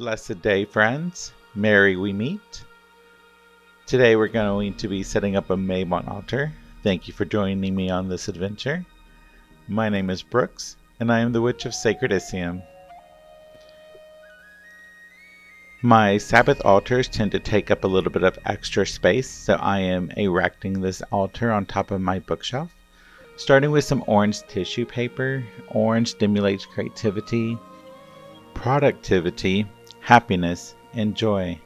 Blessed day, friends. Merry we meet. Today we're going to be setting up a Mabon altar. Thank you for joining me on this adventure. My name is Brooks, and I am the Witch of Sacred Isium. My Sabbath altars tend to take up a little bit of extra space, so I am erecting this altar on top of my bookshelf. Starting with some orange tissue paper. Orange stimulates creativity, productivity, happiness, and joy.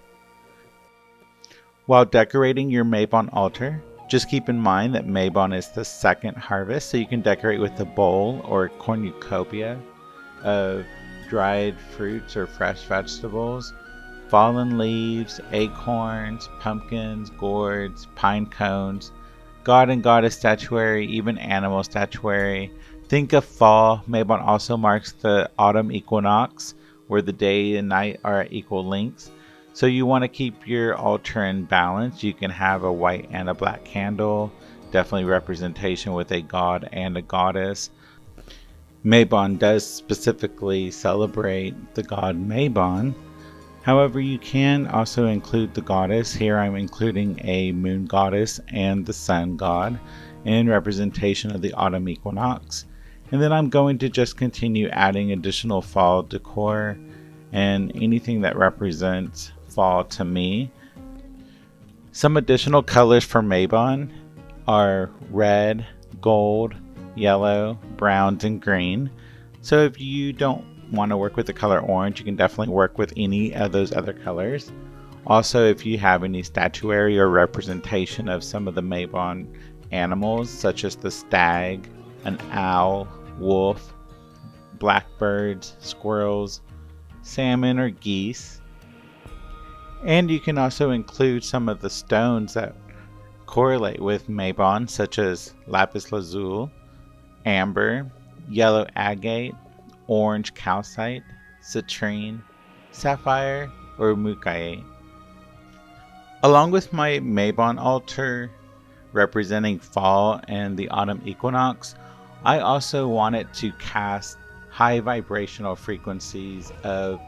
While decorating your Mabon altar, just keep in mind that Mabon is the second harvest, so you can decorate with a bowl or cornucopia of dried fruits or fresh vegetables, fallen leaves, acorns, pumpkins, gourds, pine cones, god and goddess statuary, even animal statuary. Think of fall. Mabon also marks the autumn equinox, where the day and night are at equal lengths. So you want to keep your altar in balance. You can have a white and a black candle, definitely representation with a god and a goddess. Mabon does specifically celebrate the god Mabon. However, you can also include the goddess. Here I'm including a moon goddess and the sun god in representation of the autumn equinox. And then I'm going to just continue adding additional fall decor and anything that represents fall to me. Some additional colors for Mabon are red, gold, yellow, browns, and green. So if you don't want to work with the color orange, you can definitely work with any of those other colors. Also, if you have any statuary or representation of some of the Mabon animals, such as the stag, an owl, wolf, blackbirds, squirrels, salmon, or geese. And you can also include some of the stones that correlate with Mabon, such as lapis lazuli, amber, yellow agate, orange calcite, citrine, sapphire, or mukaite. Along with my Mabon altar representing fall and the autumn equinox, I also wanted to cast high vibrational frequencies of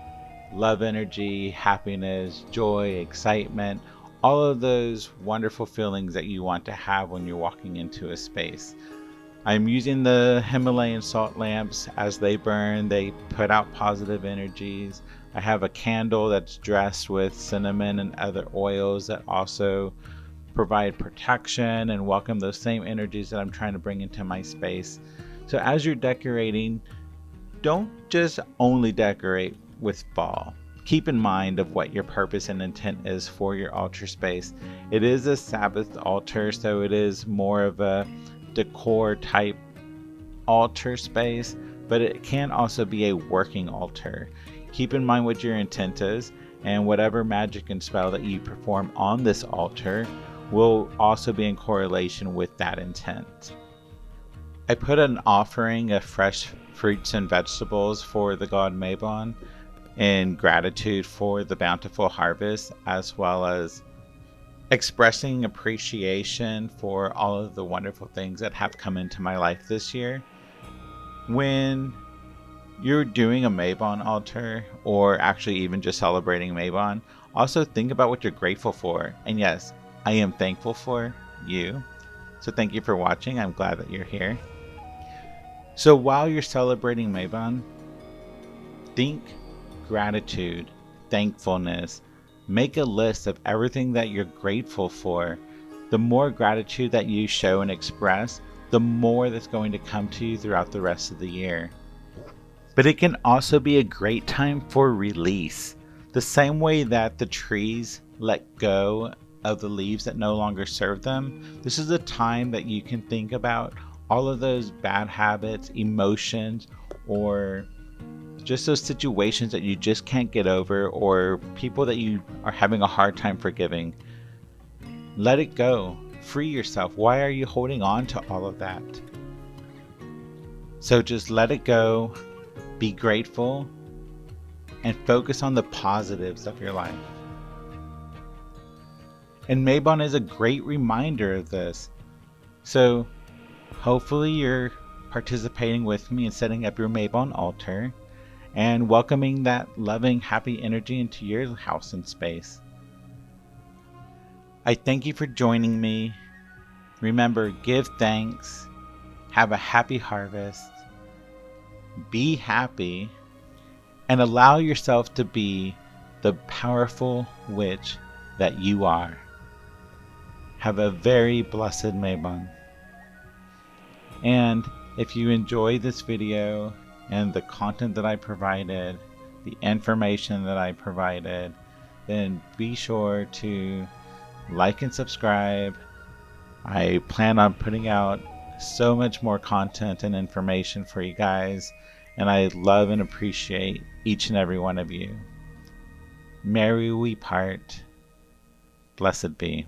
love energy, happiness, joy, excitement, all of those wonderful feelings that you want to have when you're walking into a space. I'm using the Himalayan salt lamps. As they burn, they put out positive energies. I have a candle that's dressed with cinnamon and other oils that also provide protection and welcome those same energies that I'm trying to bring into my space. So as you're decorating, don't just only decorate with fall. Keep in mind of what your purpose and intent is for your altar space. It is a Sabbath altar, so it is more of a decor type altar space, but it can also be a working altar. Keep in mind what your intent is, and whatever magic and spell that you perform on this altar will also be in correlation with that intent. I put an offering of fresh fruits and vegetables for the god Mabon in gratitude for the bountiful harvest, as well as expressing appreciation for all of the wonderful things that have come into my life this year. When you're doing a Mabon altar, or actually even just celebrating Mabon, also think about what you're grateful for. And yes, I am thankful for you. So thank you for watching. I'm glad that you're here. So while you're celebrating Mabon, think gratitude, thankfulness. Make a list of everything that you're grateful for. The more gratitude that you show and express, the more that's going to come to you throughout the rest of the year. But it can also be a great time for release. The same way that the trees let go of the leaves that no longer serve them, this is a time that you can think about all of those bad habits, emotions, or just those situations that you just can't get over, or people that you are having a hard time forgiving. Let it go. Free yourself. Why are you holding on to all of that? So just let it go. Be grateful and focus on the positives of your life. And Mabon is a great reminder of this. So hopefully you're participating with me in setting up your Mabon altar. and welcoming that loving, happy energy into your house and space. I thank you for joining me. Remember, give thanks, have a happy harvest, be happy, and allow yourself to be the powerful witch that you are. Have a very blessed Mabon. And if you enjoy this video and the content that I provided, the information that I provided, then be sure to like and subscribe. I plan on putting out so much more content and information for you guys, and I love and appreciate each and every one of you. Merry we part. Blessed be.